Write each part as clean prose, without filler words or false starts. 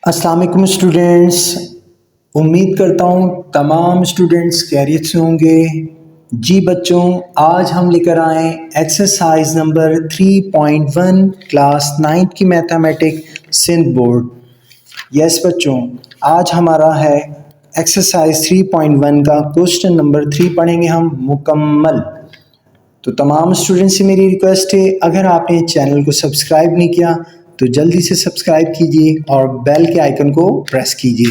अस्सलाम वालेकुम स्टूडेंट्स। उम्मीद करता हूँ तमाम स्टूडेंट्स खैरियत से होंगे। जी बच्चों, आज हम लेकर आए एक्सरसाइज नंबर 3.1 क्लास 9 की मैथमेटिक्स सिंध बोर्ड। यस बच्चों, आज हमारा है एक्सरसाइज 3.1 का क्वेश्चन नंबर 3 पढ़ेंगे हम मुकम्मल। तो तमाम स्टूडेंट्स से मेरी रिक्वेस्ट है, अगर आपने चैनल को सब्सक्राइब नहीं किया तो जल्दी से सब्सक्राइब कीजिए और बेल के आइकन को प्रेस कीजिए।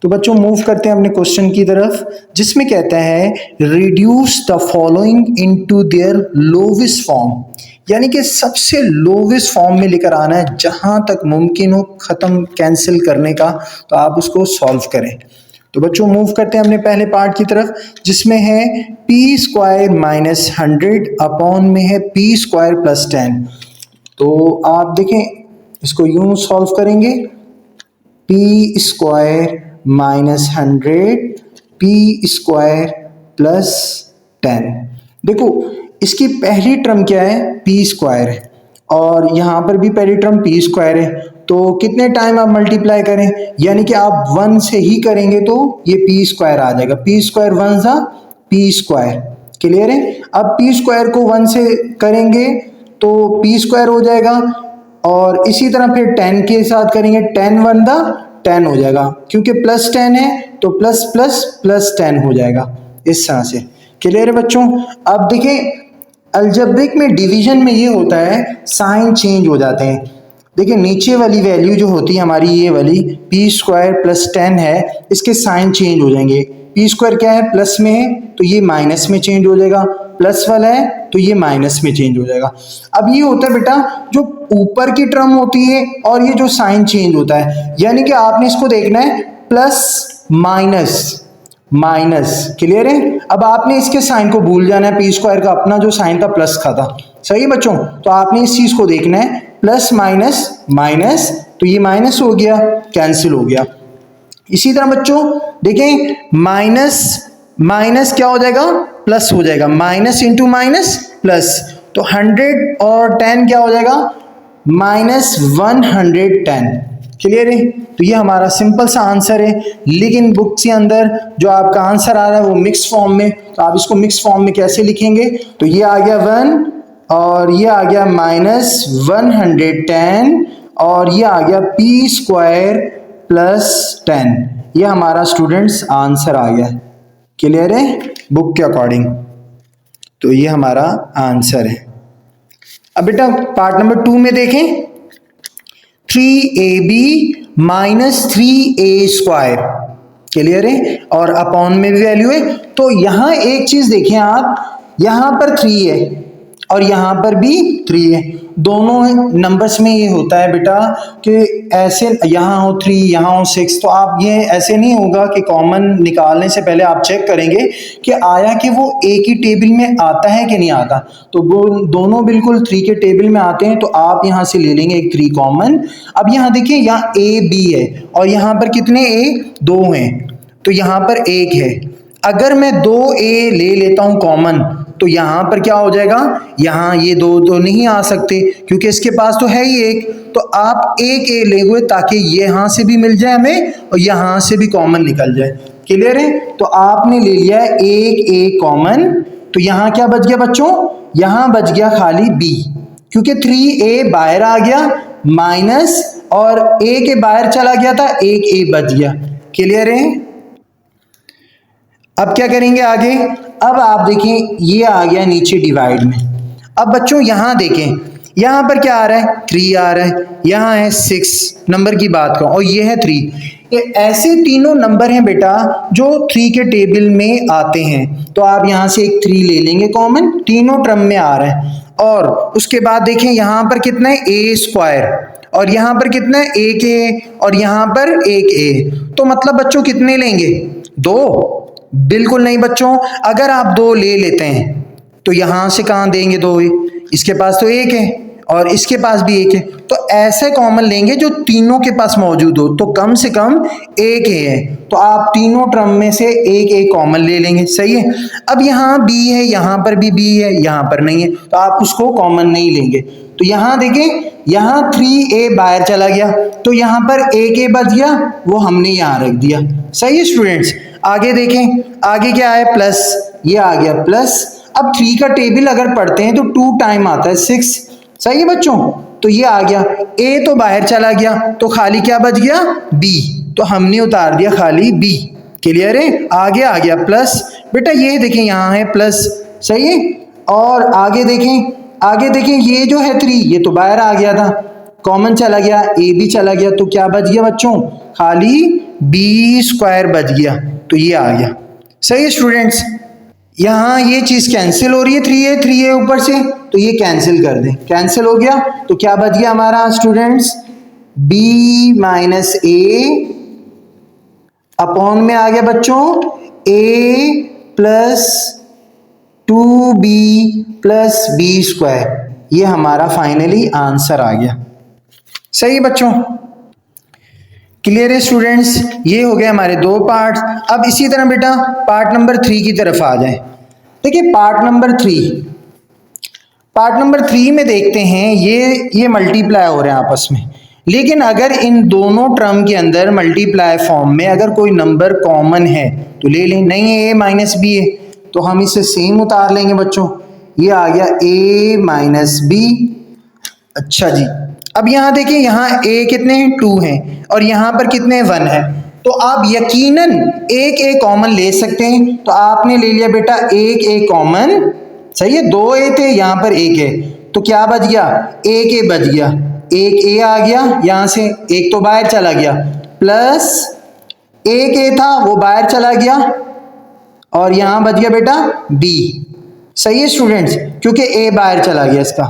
तो बच्चों मूव करते हैं अपने क्वेश्चन की तरफ, जिसमें कहता है reduce the following into their lowest form, यानी कि सबसे लोवेस्ट फॉर्म में लेकर आना है, जहां तक मुमकिन हो ख़त्म कैंसिल करने का, तो आप उसको सॉल्व करें। तो बच्चों मूव करते हैं अपने पहले पार्ट की तरफ, जिसमें है पी स्क्वायर माइनस 100 अपॉन में है पी स्क्वायर प्लस 10। तो आप देखें, इसको यूं सॉल्व करेंगे, P square minus 100 P square plus 10। देखो इसकी पहली टर्म क्या है, पी स्क्वायर है, और यहाँ पर भी पहली टर्म पी स्क्वायर है। तो कितने टाइम आप मल्टीप्लाई करें, यानी कि आप 1 से ही करेंगे तो ये पी स्क्वायर आ जाएगा। पी स्क्वायर 1 सा पी स्क्वायर, क्लियर है। अब पी स्क्वायर को 1 से करेंगे तो पी स्क्वायर हो जाएगा, और इसी तरह फिर 10 के साथ करेंगे, 10 1 दा 10 हो जाएगा, क्योंकि प्लस 10 है तो प्लस प्लस प्लस 10 हो जाएगा, इस तरह से। क्लियर है बच्चों। अब देखें अलजेब्रिक में डिवीजन में ये होता है, साइन चेंज हो जाते हैं। देखिए नीचे वाली वैल्यू जो होती है हमारी, ये वाली पी स्क्वायर प्लस 10 है, इसके साइन चेंज हो जाएंगे। पी स्क्वायर क्या है, प्लस में है तो ये माइनस में चेंज हो जाएगा, प्लस वाला है तो ये माइनस में चेंज हो जाएगा। अब ये होता है बेटा, जो ऊपर की टर्म होती है और ये जो साइन चेंज होता है, यानी कि आपने इसको देखना है प्लस माइनस माइनस, क्लियर है। अब आपने इसके साइन को भूल जाना है, पी स्क्वायर का अपना जो साइन था प्लस का था, सही है बच्चों। तो आपने इस चीज को देखना है, प्लस माइनस माइनस, तो ये माइनस हो गया, कैंसिल हो गया। इसी तरह बच्चों देखें, माइनस माइनस क्या हो जाएगा, प्लस हो जाएगा, माइनस इंटू माइनस प्लस, तो 100 और 10 क्या हो जाएगा, माइनस 110। क्लियर है। तो ये हमारा सिंपल सा आंसर है, लेकिन बुक के अंदर जो आपका आंसर आ रहा है वो मिक्स फॉर्म में, तो आप इसको मिक्स फॉर्म में कैसे लिखेंगे, तो ये आ गया 1 और ये आ गया माइनस 110 और ये आ गया पी स्क्वायर प्लस 10। ये हमारा स्टूडेंट्स आंसर आ गया। क्लियर है बुक के अकॉर्डिंग। तो ये हमारा आंसर है। अब बेटा पार्ट नंबर 2 में देखें, 3ab minus 3a square, clear है, और अपॉन में भी वैल्यू है। तो यहां एक चीज देखें आप, यहां पर 3 है और यहां पर भी 3 है। दोनों नंबर्स में ये होता है बेटा कि ऐसे यहाँ हो 3 यहाँ हो 6, तो आप ये ऐसे नहीं होगा कि कॉमन निकालने से पहले आप चेक करेंगे कि आया कि वो एक ही टेबल में आता है कि नहीं आता। तो वो दोनों बिल्कुल 3 के टेबल में आते हैं, तो आप यहाँ से ले लेंगे एक 3 कॉमन। अब यहाँ देखिए, यहाँ ए बी है और यहाँ पर कितने ए, 2 हैं, तो यहाँ पर 1 है। अगर मैं 2a ले लेता हूं कॉमन, तो यहां पर क्या हो जाएगा, यहां ये 2 तो नहीं आ सकते क्योंकि इसके पास तो है ही 1, तो आप 1a ले हुए ताकि ये यहां से भी मिल जाए हमें और यहां से भी कॉमन निकल जाए। क्लियर है। तो आपने ले लिया 1a कॉमन, तो यहां क्या बच गया बच्चों, यहां बच गया खाली b, क्योंकि 3a बाहर आ गया माइनस और a के बाहर चला गया था, 1a बच गया। क्लियर है। अब क्या करेंगे आगे, अब आप देखें ये आ गया नीचे डिवाइड में। अब बच्चों यहां देखें, यहां पर क्या आ रहा है, 3 आ रहा है, यहां है 6 नंबर की बात करो, और ये है 3। ये ऐसे तीनों नंबर हैं बेटा जो 3 के टेबल में आते हैं, तो आप यहां से एक 3 ले लेंगे कॉमन, तीनों टर्म में आ रहा है। और उसके बाद देखें यहां पर कितना है, a स्क्वायर, और यहां पर कितना है, 1a, और यहां पर 1a, तो मतलब बच्चों कितने लेंगे, 2? बिल्कुल नहीं बच्चों, अगर आप 2 ले लेते हैं तो यहां से कहां देंगे 2, इसके पास तो 1 है और इसके पास भी 1 है, तो ऐसे कॉमन लेंगे जो तीनों के पास मौजूद हो, तो कम से कम 1 है, तो आप तीनों टर्म में से 1 कॉमन ले लेंगे, सही है। अब यहाँ b है, यहाँ पर भी b है, यहाँ पर नहीं है, तो आप उसको कॉमन नहीं लेंगे। तो यहाँ देखें, यहाँ 3a बाहर चला गया, तो यहाँ पर a बच गया, वो हमने यहाँ रख दिया। सही है स्टूडेंट्स। आगे देखें, आगे क्या है, प्लस, ये आ गया प्लस। अब 3 का टेबल अगर पढ़ते हैं तो 2 टाइम आता है 6। सही है बच्चों, तो ये आ गया, a तो बाहर चला गया, तो खाली क्या बच गया, b, तो हमने उतार दिया खाली b। क्लियर है। आगे आ गया प्लस, बेटा ये देखें यहाँ है प्लस, सही है। और आगे देखें, आगे देखें, ये जो है 3 ये तो बाहर आ गया था, कॉमन चला गया, a भी चला गया, तो क्या बच गया बच्चों, खाली b² बच गया, तो ये आ गया। सही है स्टूडेंट्स। यहाँ ये चीज कैंसिल हो रही है, 3a ऊपर से, तो ये कैंसिल कर दें, कैंसिल हो गया, तो क्या बच गया हमारा स्टूडेंट्स, b - a अपॉन में आ गया बच्चों a plus 2b plus b²। ये हमारा फाइनली आंसर आ गया। सही बच्चों, क्लियर है स्टूडेंट्स। ये हो गए हमारे 2 पार्ट। अब इसी तरह बेटा पार्ट नंबर 3 की तरफ आ जाए। देखिए पार्ट नंबर 3, पार्ट नंबर 3 में देखते हैं, ये मल्टीप्लाई हो रहे हैं आपस में, लेकिन अगर इन दोनों टर्म के अंदर मल्टीप्लाई फॉर्म में अगर कोई नंबर कॉमन है तो ले लें, नहीं है a - b है तो हम इसे सेम उतार लेंगे बच्चों। ये आ गया a - b। अच्छा जी, अब यहाँ देखिए, यहाँ a कितने हैं, 2 हैं, और यहाँ पर कितने 1 है, तो आप यकीनन एक a कॉमन ले सकते हैं। तो आपने ले लिया बेटा एक a कॉमन, सही है, 2 a थे, यहाँ पर एक है, तो क्या बच गया, एक a बच गया, एक a आ गया, यहाँ से एक तो बाहर चला गया, प्लस एक a था वो बाहर चला गया, और यहाँ बच गया बेटा b। सही है स्टूडेंट्स, क्योंकि a बाहर चला गया इसका,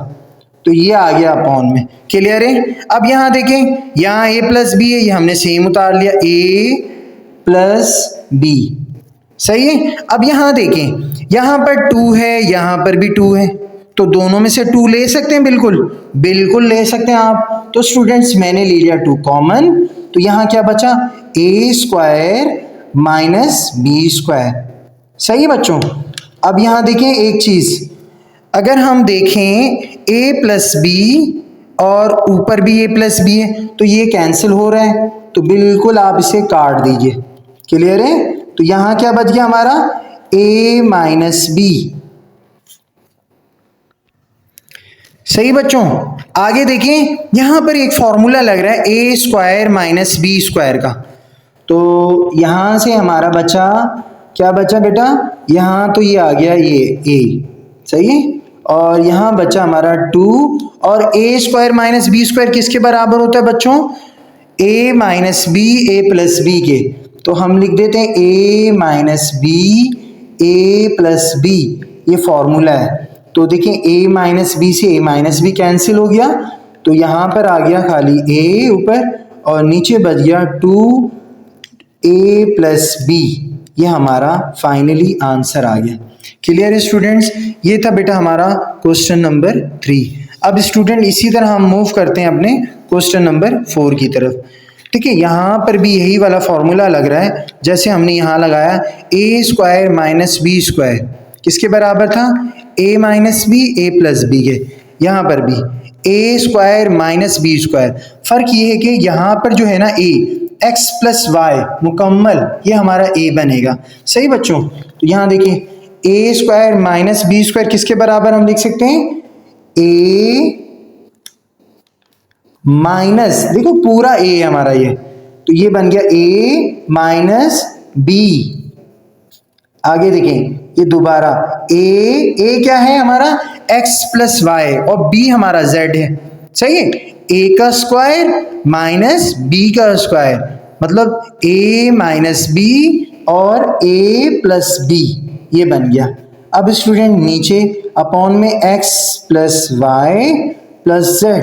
तो ये आ गया अपॉन में। क्लियर है। अब यहाँ देखें, यहाँ a प्लस b है, ये हमने सेम उतार लिया, a प्लस b। सही है। अब यहाँ देखें, यहाँ पर 2 है, यहाँ पर भी 2 है, तो दोनों में से 2 ले सकते हैं, बिल्कुल बिल्कुल ले सकते हैं आप। तो स्टूडेंट्स मैंने ले लिया 2 कॉमन, तो यहाँ क्या बचा, a² माइनस b²। सही है बच्चों। अब यहाँ देखें एक चीज, अगर हम देखें a प्लस बी और ऊपर भी a प्लस बी है, तो ये कैंसिल हो रहा है, तो बिल्कुल आप इसे काट दीजिए। क्लियर है। तो यहां क्या बच गया हमारा, a माइनस बी। सही बच्चों। आगे देखें, यहां पर एक फॉर्मूला लग रहा है a² माइनस b² का, तो यहां से हमारा बचा, क्या बचा बेटा, यहां तो ये आ गया ये a, सही है, और यहां बचा हमारा 2, और a² माइनस b² किसके बराबर होता है बच्चों, a minus b a plus b के, तो हम लिख देते हैं a minus b a plus b, ये फॉर्मूला है। तो देखिए a माइनस बी से a माइनस बी कैंसिल हो गया, तो यहां पर आ गया खाली a ऊपर, और नीचे बच गया 2a प्लस बी। ये हमारा फाइनली आंसर आ गया। क्लियर है स्टूडेंट्स। ये था बेटा हमारा क्वेश्चन नंबर 3। अब स्टूडेंट इसी तरह हम मूव करते हैं अपने क्वेश्चन नंबर 4 की तरफ। ठीक है, यहाँ पर भी यही वाला फॉर्मूला लग रहा है जैसे हमने यहाँ लगाया, a² माइनस b², किसके बराबर था, a minus b a plus b के। यहाँ पर भी a² माइनस b²। फर्क ये है कि यहाँ पर जो है ना a x प्लस वाई मुकम्मल, ये हमारा a बनेगा। सही बच्चों। तो यहाँ देखिए a² माइनस b² किसके बराबर हम लिख सकते हैं, a माइनस, देखो पूरा a है हमारा ये, तो ये बन गया a माइनस b। आगे देखें, ये दोबारा a क्या है हमारा, x प्लस वाई, और b हमारा z है। सही है, a का स्क्वायर माइनस b का स्क्वायर, मतलब a माइनस b और a प्लस b, ये बन गया। अब स्टूडेंट नीचे अपॉन में x plus y plus z।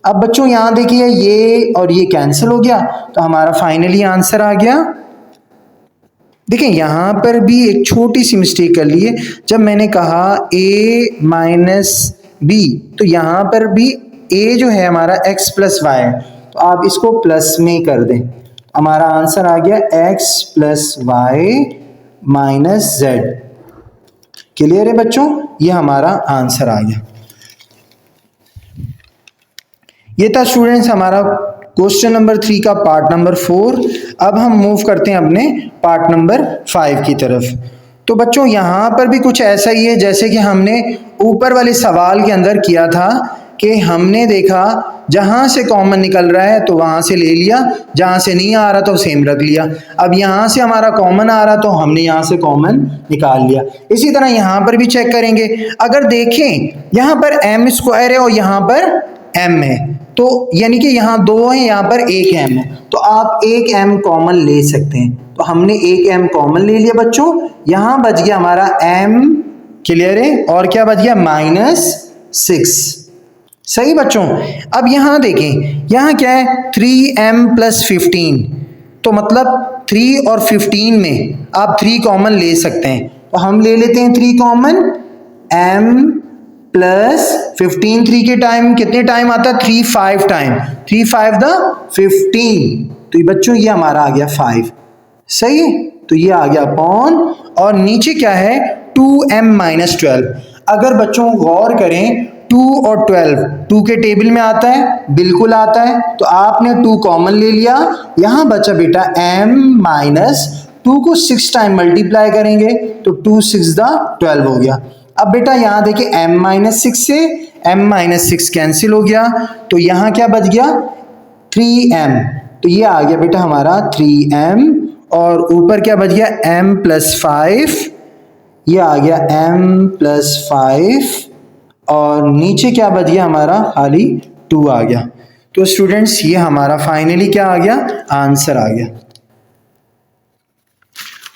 अब बच्चों यहां देखिए, ये और ये कैंसिल हो गया, तो हमारा फाइनली आंसर आ गया। देखिए यहां पर भी एक छोटी सी मिस्टेक कर ली है, जब मैंने कहा a माइनस बी, तो यहां पर भी a जो है हमारा x प्लस वाई है, तो आप इसको प्लस में कर दें, हमारा आंसर आ गया x plus y minus z। Clear है बच्चों, ये हमारा आंसर आ गया। ये था स्टूडेंट्स हमारा क्वेश्चन नंबर 3 का पार्ट नंबर 4। अब हम मूव करते हैं अपने पार्ट नंबर 5 की तरफ। तो बच्चों यहाँ पर भी कुछ ऐसा ही है जैसे कि हमने ऊपर वाले सवाल के अंदर किया था कि हमने देखा जहाँ से कॉमन निकल रहा है तो वहाँ से ले लिया, जहाँ से नहीं आ रहा तो सेम रख लिया। अब यहाँ से हमारा कॉमन आ रहा तो हमने यहाँ से कॉमन निकाल लिया। इसी तरह यहाँ पर भी चेक करेंगे। अगर देखें यहाँ पर m स्क्वायर है और यहाँ पर m है, तो यानी कि यहाँ 2 है, यहाँ पर 1 m है, तो आप 1 m कॉमन ले सकते हैं। तो हमने 1 m कॉमन ले लिया बच्चों। यहाँ बच गया हमारा m, क्लियर है, और क्या बच गया -6। सही बच्चों। अब यहाँ देखें, यहाँ क्या है 3m + 15, तो मतलब 3 और 15 में आप 3 कॉमन ले सकते हैं। तो हम ले लेते हैं 3 कॉमन, m + 15 3 के टाइम कितने टाइम आता है 3 5 टाइम, 3 5 द 15, तो ये बच्चों ये हमारा आ गया 5। सही है, तो ये आ गया अपॉन, और नीचे क्या है 2m - 12। अगर बच्चों गौर करें 2 और 12 2 के टेबल में आता है, बिल्कुल आता है, तो आपने 2 कॉमन ले लिया। यहाँ बचा बेटा m - 2 को 6 टाइम मल्टीप्लाई करेंगे तो 2 6 द 12 हो गया। अब बेटा यहाँ देखिए m - 6 से m - 6 कैंसिल हो गया, तो यहाँ क्या बच गया 3m, तो ये आ गया बेटा हमारा 3m, और ऊपर क्या बच गया m + 5, ये आ गया m + 5, और नीचे क्या बच गया हमारा खाली 2 आ गया। तो स्टूडेंट्स ये हमारा फाइनली क्या आ गया, आंसर आ गया।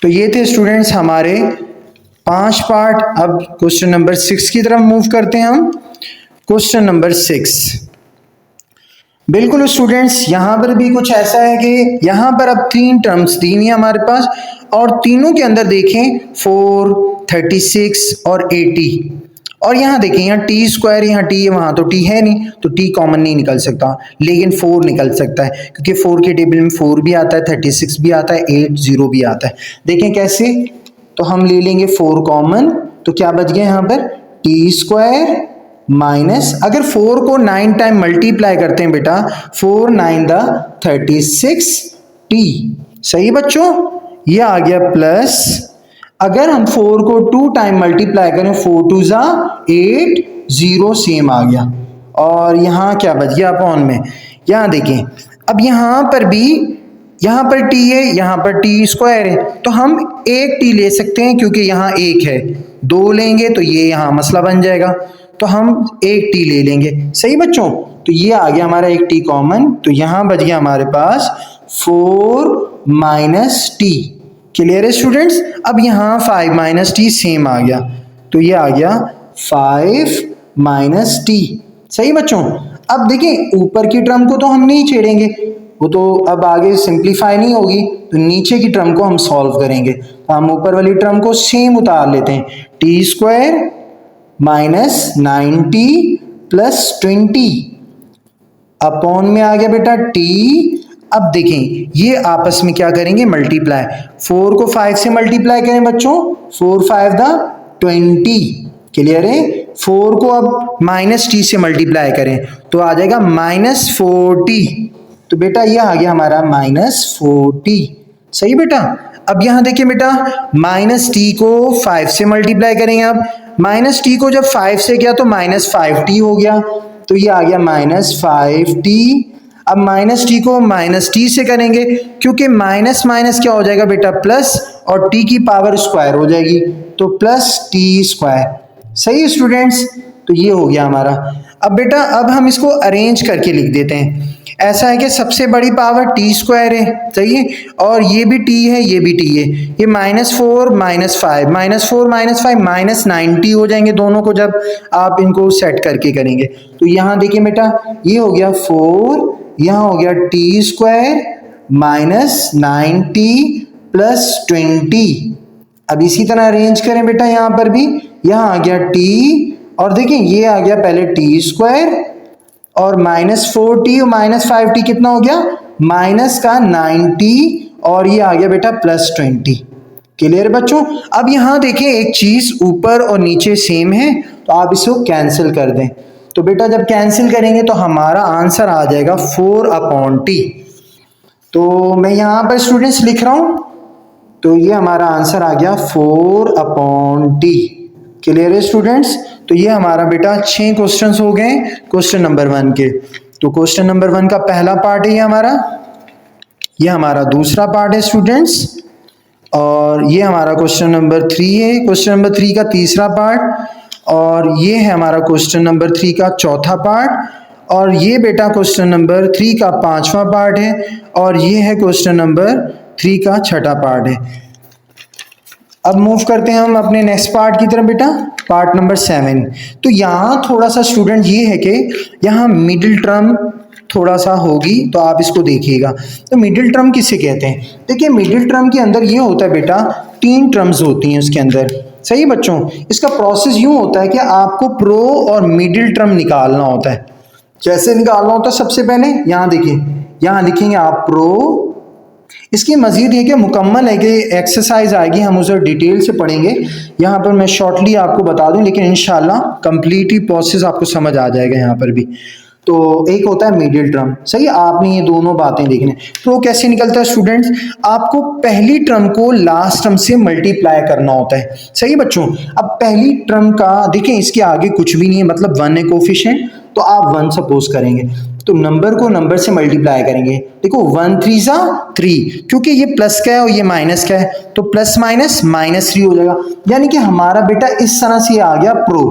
तो ये थे स्टूडेंट्स हमारे 5 पार्ट। अब क्वेश्चन नंबर 6 की तरफ मूव करते हैं हम। क्वेश्चन नंबर 6, बिल्कुल स्टूडेंट्स यहाँ पर भी कुछ ऐसा है कि यहाँ पर अब 3 टर्म्स दी हुई है हमारे पास, और तीनों के अंदर देखें 4 36 और 80, और यहाँ देखें यहाँ टी स्क्वायर, यहाँ टी है, वहाँ तो टी है नहीं, तो टी कॉमन नहीं निकल सकता, लेकिन 4 निकल सकता है, क्योंकि 4 के टेबल में 4 भी आता है, 36 भी आता है, 80 भी आता है। देखें कैसे, तो हम ले लेंगे 4 कॉमन, तो क्या बच गया यहाँ पर टी स्क्वायर माइनस, अगर 4 को 9 टाइम मल्टीप्लाई करते हैं बेटा 4 9 द 36 टी। सही बच्चों, ये आ गया प्लस, अगर हम 4 को 2 टाइम मल्टीप्लाई करें 4 2 ज़ा 8 0 सेम आ गया, और यहाँ क्या बच गया अपॉन में। यहाँ देखें अब यहाँ पर भी, यहाँ पर टी है, यहाँ पर टी स्क्वायर है, तो हम एक टी ले सकते हैं क्योंकि यहाँ एक है, 2 लेंगे तो ये यहाँ मसला बन जाएगा, तो हम एक टी ले लेंगे। सही बच्चों, तो ये आ गया हमारा एक टी कॉमन, तो यहाँ बच गया हमारे पास 4 माइनस टी। क्लियर है स्टूडेंट्स। अब यहाँ 5 - t सेम आ गया, तो ये आ गया 5 - t। सही बच्चों। अब देखिए ऊपर की टर्म को तो हम नहीं छेड़ेंगे, वो तो अब आगे सिंप्लीफाई नहीं होगी, तो नीचे की टर्म को हम सॉल्व करेंगे। तो हम ऊपर वाली टर्म को सेम उतार लेते हैं, टी स्क्वायर -90 + 20 अपॉन में आ गया बेटा टी। अब देखें ये आपस में क्या करेंगे मल्टीप्लाई, 4 को 5 से मल्टीप्लाई करें बच्चों, 4 5 द 20। क्लियर है। 4 को अब -t से मल्टीप्लाई करें तो आ जाएगा -40, तो बेटा ये आ गया हमारा -40। सही बेटा। अब यहाँ देखिए बेटा -t को 5 से मल्टीप्लाई करेंगे, अब -t को जब 5 से किया तो -5t हो गया, तो ये आ गया -5t। अब -t को -t से करेंगे, क्योंकि माइनस माइनस क्या हो जाएगा बेटा प्लस, और t की पावर स्क्वायर हो जाएगी, तो +t²। सही स्टूडेंट्स, तो ये हो गया हमारा। अब बेटा अब हम इसको अरेंज करके लिख देते हैं। ऐसा है कि सबसे बड़ी पावर t² है, सही है, और ये भी t है, ये भी t है, ये -4 -5 -4 -5 -90 हो जाएंगे दोनों को जब आप इनको सेट करके करेंगे। तो यहाँ देखिए बेटा ये हो गया 4, यहाँ हो गया t² -90 + 20। अब इसी तरह अरेंज करें बेटा, यहाँ पर भी यहाँ आ गया t, और देखिए ये आ गया पहले t² और -4t और -5t कितना हो गया -90, और ये आ गया बेटा +20। क्लियर बच्चों। अब यहाँ देखिए एक चीज ऊपर और नीचे सेम है, तो आप इसको कैंसिल कर दें, तो बेटा जब कैंसिल करेंगे तो हमारा आंसर आ जाएगा 4/t। तो मैं यहाँ पर स्टूडेंट्स लिख रहा हूँ, तो ये हमारा आंसर आ गया 4/t। क्लियर है स्टूडेंट्स? तो ये हमारा बेटा 6 क्वेश्चंस हो गए क्वेश्चन नंबर 1 के। तो क्वेश्चन नंबर 1 का पहला पार्ट है ये हमारा दूसरा पार्ट है स्टूडेंट्स, और ये हमारा क्वेश्चन नंबर 3 है, क्वेश्चन नंबर 3 का तीसरा पार्ट, और ये है हमारा क्वेश्चन नंबर 3 का चौथा पार्ट, और ये बेटा क्वेश्चन नंबर 3 का 5वां पार्ट है, और ये है क्वेश्चन नंबर 3 का छठा पार्ट है। अब मूव करते हैं हम अपने नेक्स्ट पार्ट की तरफ बेटा, पार्ट नंबर 7। तो यहाँ थोड़ा सा स्टूडेंट ये है कि यहाँ मिडिल टर्म थोड़ा सा होगी, तो आप इसको देखिएगा। तो मिडिल टर्म किसे कहते हैं? देखिए मिडिल टर्म के अंदर ये होता है बेटा, 3 टर्म्स होती हैं उसके अंदर। सही बच्चों? इसका प्रोसेस यूं होता है कि आपको प्रो और मिडिल टर्म निकालना होता है। कैसे निकालना होता है? सबसे पहले यहाँ देखिए, यहाँ लिखेंगे आप प्रो। इसकी मजीद है कि मुकम्मल है कि एक्सरसाइज आएगी, हम उसे डिटेल से पढ़ेंगे। यहाँ पर मैं शॉर्टली आपको बता दूं, लेकिन इंशाल्लाह कंप्लीटली प्रोसेस आपको समझ आ जाएगा यहाँ पर भी। तो एक होता है मिडिल टर्म, सही। आपने ये दोनों बातें देखने। प्रो कैसे निकलता है स्टूडेंट्स? आपको पहली टर्म को लास्ट टर्म से मल्टीप्लाई करना होता है। सही बच्चों? अब पहली टर्म का देखें, इसके आगे कुछ भी नहीं है, मतलब 1 है कोफिशिएंट, तो आप 1 सपोज करेंगे, तो नंबर को नंबर से मल्टीप्लाई करेंगे। देखो 1 3 सा 3, क्योंकि ये प्लस का है और ये माइनस का है, तो प्लस माइनस -3 हो जाएगा। यानी कि हमारा बेटा इस तरह से आ गया प्रो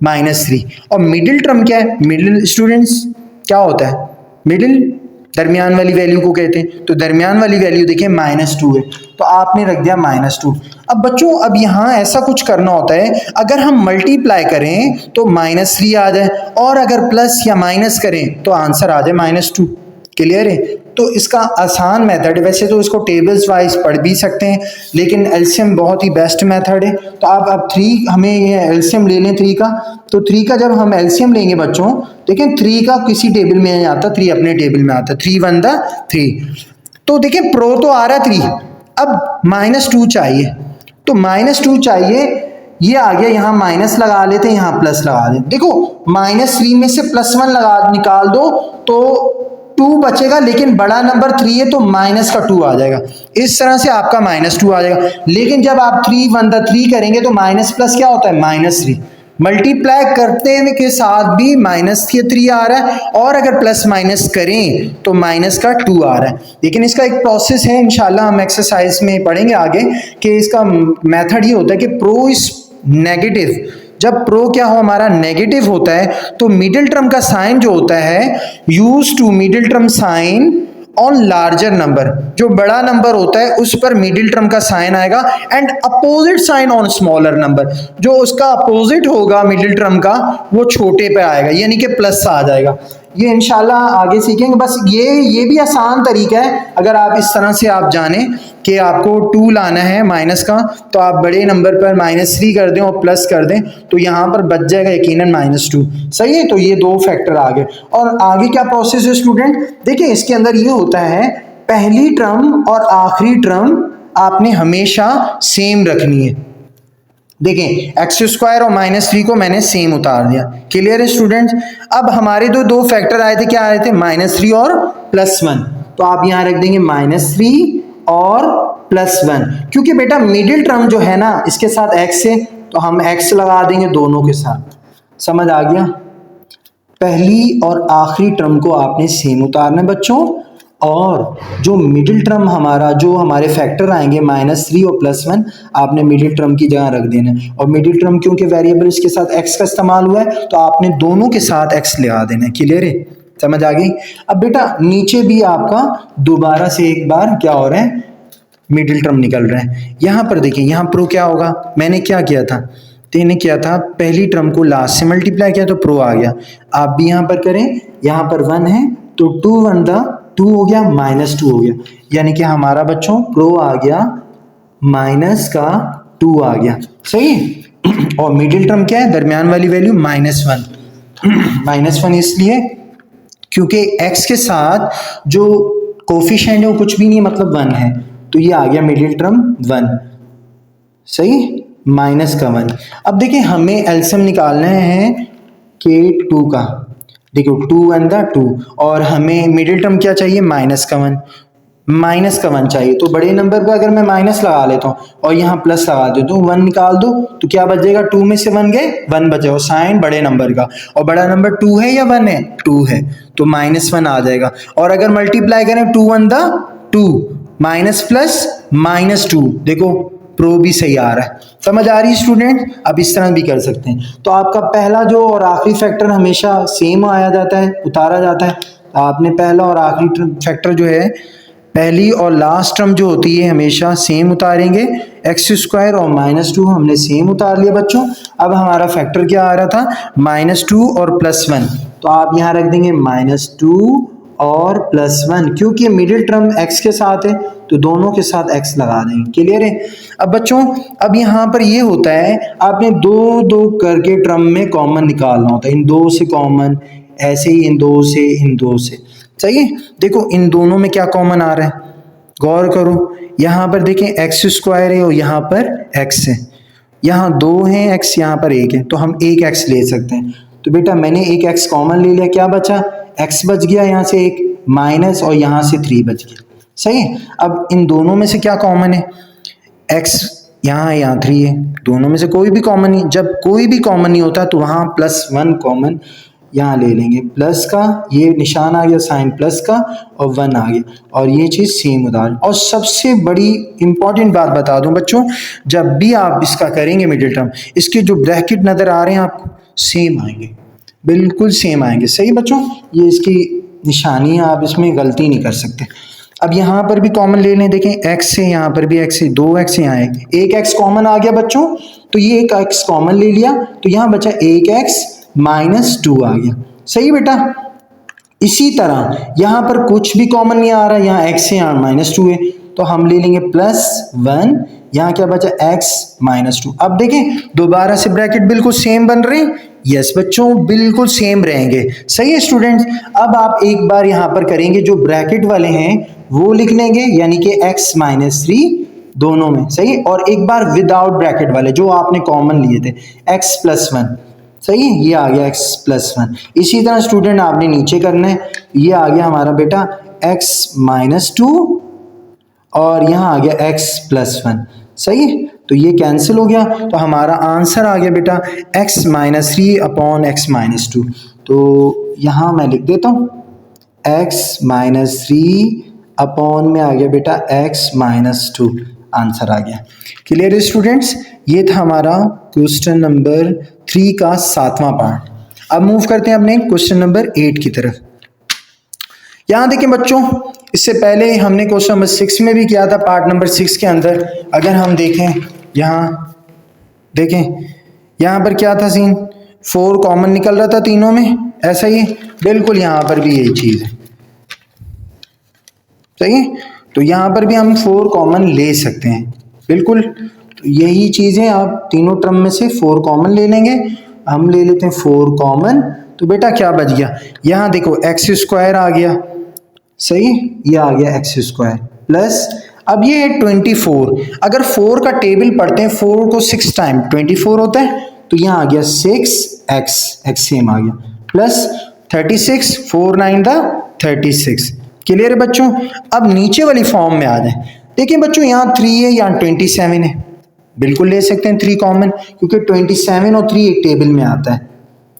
-3। और मिडिल टर्म क्या है? मिडिल स्टूडेंट्स क्या होता है? मिडिल दरमियान वाली वैल्यू को कहते हैं। तो दरमियान वाली वैल्यू देखिए -2 है, तो आपने रख दिया -2। अब बच्चों अब यहाँ ऐसा कुछ करना होता है, अगर हम मल्टीप्लाई करें तो -3 आ जाए, और अगर प्लस या माइनस करें तो आंसर आ जाए -2। क्लियर है? तो इसका आसान मेथड, वैसे तो इसको टेबल्स वाइज पढ़ भी सकते हैं, लेकिन एलसीएम बहुत ही बेस्ट मेथड है। तो आप अब 3 हमें ये एलसीएम ले लें 3 का। तो 3 का जब हम एलसीएम लेंगे बच्चों, देखें 3 का किसी टेबल में नहीं आता, 3 अपने टेबल में आता है, 3 1 3। तो देखें प्रो तो आ रहा है 3, अब -2 चाहिए, तो -2 चाहिए, ये आ गया, यहाँ माइनस लगा लेते हैं, यहाँ प्लस लगा दें। देखो -3 में से +1 लगा निकाल दो तो 2 बचेगा, लेकिन बड़ा नंबर 3 है तो माइनस का 2 आ जाएगा। इस तरह से आपका -2 आ जाएगा। लेकिन जब आप 3 1 3 करेंगे तो माइनस प्लस क्या होता है? -3। मल्टीप्लाई करते हुए के साथ भी -3 आ रहा है, और अगर प्लस माइनस करें तो माइनस का 2 आ रहा है। लेकिन इसका एक प्रोसेस है, इंशाल्लाह हम एक्सरसाइज में पढ़ेंगे आगे, कि इसका मेथड ये होता है कि प्रो इज नेगेटिव। जब प्रो क्या हो हमारा नेगेटिव होता है, तो मिडिल टर्म का साइन जो होता है, use to middle term sign on larger number, जो बड़ा नंबर होता है उस पर मिडिल टर्म का साइन आएगा, and opposite sign on smaller number, जो उसका अपोजिट होगा मिडिल टर्म का वो छोटे पे आएगा, यानी कि प्लस आ जाएगा। ये इंशाल्लाह आगे सीखेंगे। बस ये भी आसान तरीका है, अगर आप इस तरह से आप जाने कि आपको 2 लाना है माइनस का, तो आप बड़े नंबर पर -3 कर दें और प्लस कर दें, तो यहाँ पर बच जाएगा यकीनन -2। सही है? तो ये 2 फैक्टर आ गए। और आगे क्या प्रोसेस है स्टूडेंट? देखिए इसके अंदर ये होता है, पहली टर्म और आखिरी टर्म आपने हमेशा सेम रखनी है। देखें x² और -3 को मैंने सेम उतार दिया। क्लियर है स्टूडेंट्स? अब हमारे दो फैक्टर आए थे, क्या आए थे? -3 और +1। तो आप यहाँ रख देंगे -3 और +1, क्योंकि बेटा मिडिल टर्म जो है ना इसके साथ x है, तो हम x लगा देंगे दोनों के साथ। समझ आ गया? पहली और आखिरी टर्म को आपने सेम उतारना है बच्चों, और जो मिडिल टर्म हमारा, जो हमारे फैक्टर आएंगे -3 और +1, आपने मिडिल टर्म की जगह रख देना है। और मिडिल टर्म क्योंकि वेरिएबल इसके साथ x का इस्तेमाल हुआ है, तो आपने दोनों के साथ x लगा देना है। क्लियर है? समझ आ गई? अब बेटा नीचे भी आपका दोबारा से एक बार क्या हो रहा है, मिडिल टर्म निकल रहा है। यहाँ पर देखिए, यहाँ प्रो क्या होगा, मैंने क्या किया था, मैंने किया था पहली टर्म को लास्ट से मल्टीप्लाई किया तो प्रो आ गया। आप भी यहाँ पर करें, यहाँ पर 1 है तो 2 1 2 हो गया, -2 हो गया, यानी कि हमारा बच्चों प्रो आ गया -2 आ गया। सही? और मिडिल टर्म क्या है? दरमियान वाली वैल्यू -1। -1 इसलिए क्योंकि x के साथ जो कोफिशिएंट है वो कुछ भी नहीं, मतलब 1 है, तो ये आ गया मिडिल टर्म 1। सही? -1। अब देखिए हमें एलसीएम निकालना है k2 का, देखो 2 1 द 2, और हमें मिडिल टर्म क्या चाहिए, माइनस का 1 चाहिए। तो बड़े नंबर पे अगर मैं माइनस लगा लेता हूँ और यहाँ प्लस लगा देता हूँ, 1 निकाल दो तो क्या बचेगा, 2 में से 1 गए, 1 बचे, और साइन बड़े नंबर का, और बड़ा नंबर 2 है या 1 है, 2 है, तो -1 आ जाएगा। और अगर मल्टीप्लाई करें 2 1 द 2, माइनस प्लस -2, देखो प्रो भी सही आ रहा है। समझ आ रही है स्टूडेंट? अब इस तरह भी कर सकते हैं। तो आपका पहला जो और आखिरी फैक्टर हमेशा सेम आया जाता है, उतारा जाता है। आपने पहला और आखिरी फैक्टर जो है, पहली और लास्ट टर्म जो होती है हमेशा सेम उतारेंगे। x² और -2 हमने सेम उतार लिया बच्चों। अब हमारा फैक्टर क्या आ रहा था, -2 और +1, तो आप यहाँ रख देंगे -2 और +1, क्योंकि मिडिल टर्म x के साथ है तो दोनों के साथ x लगा देंगे। क्लियर है? अब बच्चों, अब यहाँ पर ये होता है, आपने दो दो करके टर्म में कॉमन निकालना होता है, इन दो से कॉमन, ऐसे ही इन दो से सही है। देखो इन दोनों में क्या कॉमन आ रहा है, गौर करो, यहाँ पर देखें x² है और यहाँ पर x है, यहाँ 2 हैं x, यहाँ पर 1 है, तो हम एक x ले सकते हैं। तो बेटा मैंने एक x कॉमन ले लिया, क्या बचा, x बच गया, यहाँ से एक माइनस और यहाँ से 3 बच गया। सही है। अब इन दोनों में से क्या कॉमन है, x यहाँ है, यहाँ 3 है, दोनों में से कोई भी कॉमन नहीं। जब कोई भी कॉमन नहीं होता तो वहाँ +1 कॉमन यहाँ ले लेंगे, प्लस का ये निशान आ गया, साइन प्लस का, और 1 आ गया, और ये चीज़ सेम उदाहरण। और सबसे बड़ी इंपॉर्टेंट बात बता दूं बच्चों, जब भी आप इसका करेंगे मिडिल टर्म, इसके जो ब्रैकेट नज़र आ रहे हैं आपको सेम आएंगे, बिल्कुल सेम आएंगे। सही बच्चों, ये इसकी निशानी है, आप इसमें गलती नहीं कर सकते। अब यहाँ पर भी कॉमन ले लें, देखें x है, यहाँ पर भी x है, 2x यहाँ है, एक x कॉमन आ गया बच्चों, तो ये एक x कॉमन ले लिया, तो यहाँ बचा 1x -2 आ गया। सही बेटा। इसी तरह यहाँ पर कुछ भी कॉमन नहीं आ रहा, यहाँ x है, यहाँ -2 है, तो हम ले लेंगे +1, यहाँ क्या बचा, x -2। अब देखें दोबारा से ब्रैकेट बिल्कुल सेम बन रहे हैं, यस बच्चों बिल्कुल सेम रहेंगे। सही है स्टूडेंट्स। अब आप एक बार यहाँ पर करेंगे, जो ब्रैकेट वाले हैं वो लिख लेंगे, यानी कि x -3 दोनों में, सही। और एक बार विदाउट ब्रैकेट वाले जो आपने कॉमन लिए थे, x +1, सही है, ये आ गया x +1। इसी तरह स्टूडेंट आपने नीचे करना है, ये आ गया हमारा बेटा x -2 और यहाँ आ गया x +1, सही है। तो ये कैंसिल हो गया, तो हमारा आंसर आ गया बेटा x -3 अपॉन x -2। तो यहाँ मैं लिख देता हूँ x -3 अपॉन में आ गया बेटा x -2, आंसर आ गया। क्लियर है स्टूडेंट्स। ये था हमारा क्वेश्चन नंबर 3 का 7वां पार्ट। अब मूव करते हैं अपने क्वेश्चन नंबर 8 की तरफ। यहाँ देखें बच्चों, इससे पहले हमने क्वेश्चन नंबर 6 में भी किया था, पार्ट नंबर 6 के अंदर अगर हम देखें, यहाँ देखें, यहाँ पर क्या था सीन, 4 कॉमन निकल रहा था तीनों में, ऐसा ही बिल्कुल यहाँ पर भी यही चीज़ है, सही है। तो यहाँ पर भी हम 4 कॉमन ले सकते हैं, बिल्कुल। तो यही चीज़ें आप तीनों टर्म में से 4 कॉमन ले लेंगे। हम ले लेते हैं 4 कॉमन, तो बेटा क्या बच गया, यहाँ देखो x² आ गया, सही, ये आ गया x² प्लस, अब ये है 24। अगर 4 का टेबल पढ़ते हैं, 4 को 6 टाइम 24 होता है, तो यहाँ आ गया 6x सेम आ गया, प्लस 36, 4 9 द 36। क्लियर है बच्चों। अब नीचे वाली फॉर्म में आ जाए, देखिए बच्चों यहाँ 3 है, यहाँ 27 है, बिल्कुल ले सकते हैं 3 कॉमन, क्योंकि 27 और 3 एक टेबल में आता है।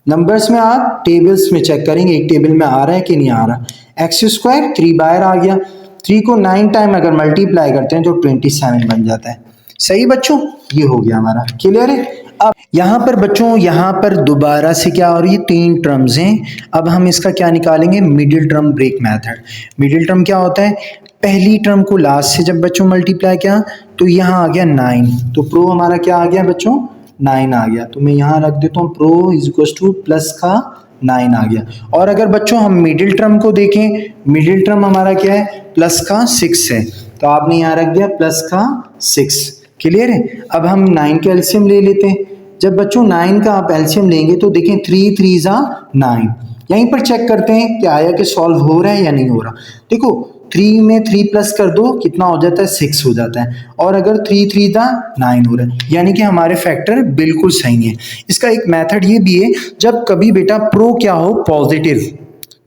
नंबर्स में आप टेबल्स में चेक करेंगे एक टेबल में आ रहा है कि नहीं आ रहा। x² 3 बाहर आ गया, 3 को 9 टाइम अगर मल्टीप्लाई करते हैं तो 27 बन जाता है। सही बच्चों, ये हो गया हमारा। क्लियर है। अब यहाँ पर बच्चों, यहाँ पर दोबारा से क्या हो रही है, 3 टर्म्स हैं। अब हम इसका क्या निकालेंगे, middle term break method. Middle term क्या होता है, पहली टर्म को लास्ट से जब बच्चों मल्टीप्लाई किया तो यहाँ आ गया 9, तो प्रो हमारा क्या आ गया बच्चों, 9 आ गया। तो मैं यहाँ रख देता हूँ प्रो इज टू प्लस का 9 आ गया। और अगर बच्चों हम मिडिल टर्म को देखें, मिडिल टर्म हमारा क्या है, प्लस का 6 है, तो आपने यहाँ रख दिया प्लस का 6। क्लियर है। अब हम 9 का एलसीएम ले लेते हैं। जब बच्चों 9 का आप एलसीएम लेंगे तो देखें 3 3 9, यहीं पर चेक करते हैं कि आया कि सॉल्व हो रहा है या नहीं हो रहा। देखो 3 में 3 प्लस कर दो, कितना हो जाता है 6 हो जाता है, और अगर 3 3 था 9 हो रहा है, यानी कि हमारे फैक्टर बिल्कुल सही है। इसका एक मेथड ये भी है, जब कभी बेटा प्रो क्या हो पॉजिटिव,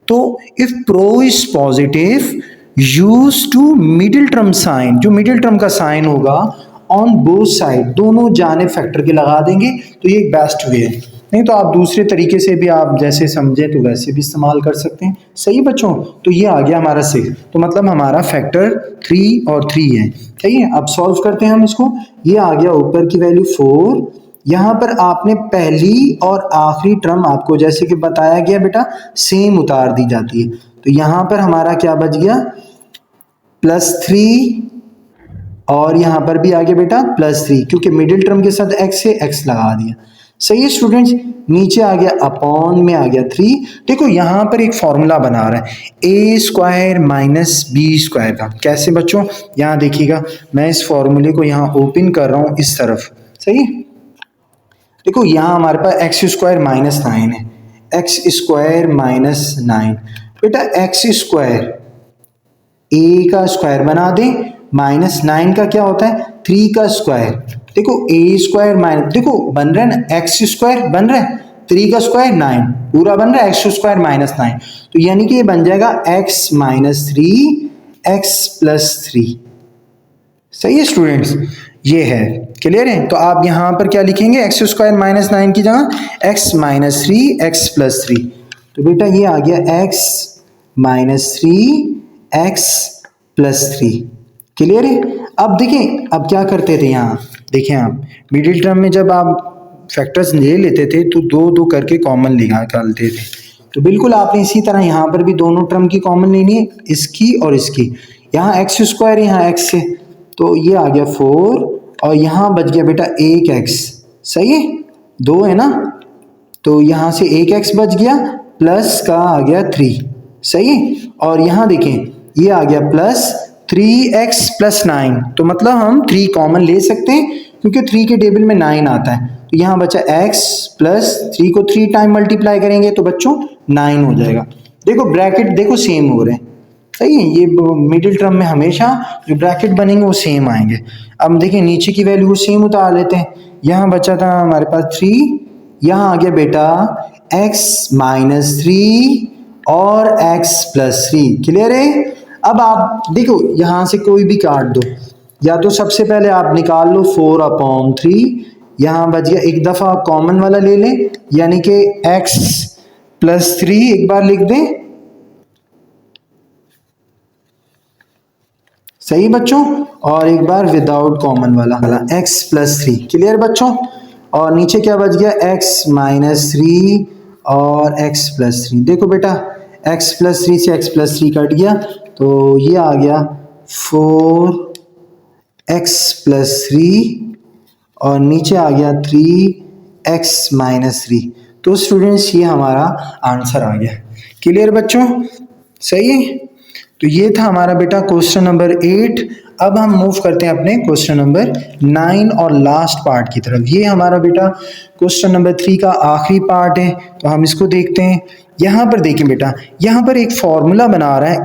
तो if pro is positive use to middle term sign, जो मिडिल टर्म का साइन होगा ऑन बोथ साइड, दोनों जाने फैक्टर के लगा देंगे, तो ये एक बेस्ट वे है। नहीं तो आप दूसरे तरीके से भी आप जैसे समझें तो वैसे भी इस्तेमाल कर सकते हैं। सही बच्चों, तो ये आ गया हमारा 6, तो मतलब हमारा फैक्टर 3 और 3 है। सही है, अब सॉल्व करते हैं हम इसको। ये आ गया ऊपर की वैल्यू 4, यहाँ पर आपने पहली और आखिरी टर्म आपको जैसे कि बताया गया बेटा सेम उतार दी जाती है, तो यहाँ पर हमारा क्या बच गया +3, और यहाँ पर भी आ गया बेटा +3, क्योंकि मिडिल टर्म के साथ x से x लगा दिया। सही है स्टूडेंट्स, नीचे आ गया अपॉन में आ गया 3। देखो यहाँ पर एक फॉर्मूला बना रहा है a² - b² का। कैसे बच्चों, यहाँ देखिएगा, मैं इस फॉर्मूले को यहाँ ओपन कर रहा हूँ इस तरफ। सही, देखो यहाँ हमारे पास x² - 9 है, x² - 9, बेटा x² a का स्क्वायर बना दें, -9 का क्या होता है 3 का स्क्वायर। देखो a² माइनस, देखो बन रहा है ना x² बन रहा है, 3 का स्क्वायर 9 पूरा बन रहा है, x² - 9, तो यानी कि ये बन जाएगा x - 3 x + 3। सही है स्टूडेंट्स, ये है, क्लियर है। तो आप यहाँ पर क्या लिखेंगे, x² - 9 की जगह x - 3 x + 3, तो बेटा ये आ गया x - 3 x + 3। क्लियर है। अब देखें, अब क्या करते थे यहाँ, देखें आप मिडिल टर्म में जब आप फैक्टर्स ले लेते थे तो 2 2 करके कॉमन निकालते थे, तो बिल्कुल आपने इसी तरह यहाँ पर भी दोनों टर्म की कॉमन लेनी है, इसकी और इसकी। यहाँ x² यहाँ x है, तो ये आ गया 4, और यहाँ बच गया बेटा 1x। सही है, 2 है ना, तो यहाँ से 1x बच गया, प्लस का आ गया 3। सही है, और यहाँ देखें ये आ गया +3x + 9, तो मतलब हम 3 कॉमन ले सकते हैं क्योंकि 3 के टेबल में 9 आता है, तो यहाँ बचा x + 3 को 3 टाइम मल्टीप्लाई करेंगे तो बच्चों 9 हो जाएगा। देखो ब्रैकेट देखो सेम हो रहे हैं। सही है, ये मिडिल टर्म में हमेशा जो ब्रैकेट बनेंगे वो सेम आएंगे। अब देखिए नीचे की वैल्यू को सेम उतार लेते हैं, यहाँ बचा था हमारे पास 3, यहाँ आ गया बेटा x - 3 और x + 3। क्लियर है। अब आप देखो यहाँ से कोई भी काट दो, या तो सबसे पहले आप निकाल लो 4/3, यहाँ बच गया, एक दफ़ा कॉमन वाला ले लें, यानी कि x + 3 एक बार लिख दें। सही बच्चों, और एक बार विदाउट कॉमन वाला x + 3। क्लियर बच्चों, और नीचे क्या बच गया x - 3 और x + 3। देखो बेटा x + 3 से x + 3 कट गया, तो ये आ गया 4x + 3 और नीचे आ गया 3x - 3। तो स्टूडेंट्स ये हमारा आंसर आ गया। क्लियर बच्चों, सही है। तो ये था हमारा बेटा क्वेश्चन नंबर 8। अब हम मूव करते हैं अपने क्वेश्चन नंबर 9 और लास्ट पार्ट की तरफ। ये हमारा बेटा क्वेश्चन नंबर 3 का आखिरी पार्ट है, तो हम इसको देखते हैं। यहाँ पर देखें बेटा, यहाँ पर एक फॉर्मूला बना रहा है a² -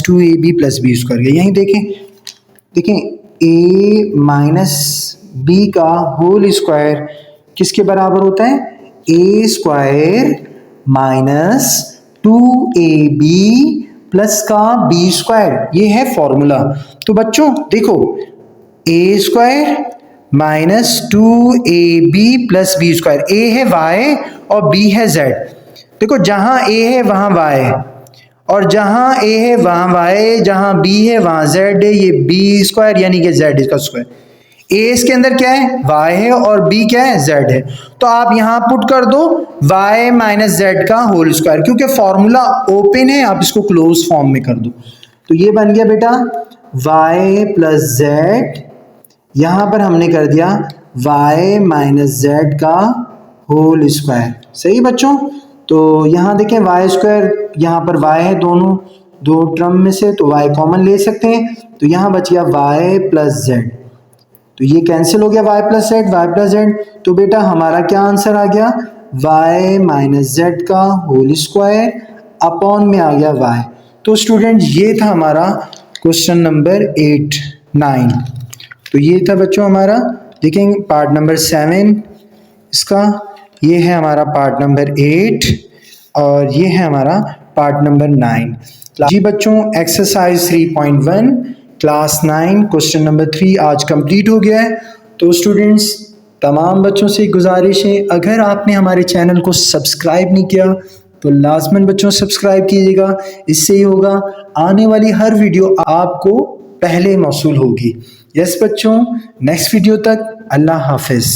2ab + b²। यहीं देखें a - b का होल स्क्वायर किसके बराबर होता है, a² - 2ab प्लस का b²। ये है फॉर्मूला। तो बच्चों देखो a² - 2ab + b², a है y और b है z। देखो जहां a है वहां y है, और जहां a है वहां y है, जहां b है वहां z है, ये b² यानी कि z का स्क्वायर। a इसके अंदर क्या है, y है, और b क्या है, z है। तो आप यहां पुट कर दो y - z का होल स्क्वायर, क्योंकि फॉर्मूला ओपन है, आप इसको क्लोज फॉर्म में कर दो। तो ये बन गया बेटा y + z, यहां पर हमने कर दिया y - z का होल स्क्वायर। सही बच्चों, तो यहाँ देखें y², यहाँ पर y है दोनों दो टर्म में से, तो y कॉमन ले सकते हैं, तो यहाँ बच गया y + z। तो ये कैंसिल हो गया y + z। तो बेटा हमारा क्या आंसर आ गया, y - z का होल स्क्वायर अपॉन में आ गया y। तो स्टूडेंट ये था हमारा क्वेश्चन नंबर 8, 9। तो ये था बच्चों हमारा, देखेंगे पार्ट नंबर 7 इसका, ये है हमारा पार्ट नंबर 8 और ये है हमारा पार्ट नंबर 9। जी बच्चों, एक्सरसाइज 3.1 क्लास 9 क्वेश्चन नंबर 3 आज कंप्लीट हो गया है। तो स्टूडेंट्स, तमाम बच्चों से गुजारिश है, अगर आपने हमारे चैनल को सब्सक्राइब नहीं किया तो लाजमन बच्चों सब्सक्राइब कीजिएगा। इससे ही होगा आने वाली हर वीडियो आपको पहले मौसूल होगी। यस बच्चों, नेक्स्ट वीडियो तक अल्लाह हाफिज़।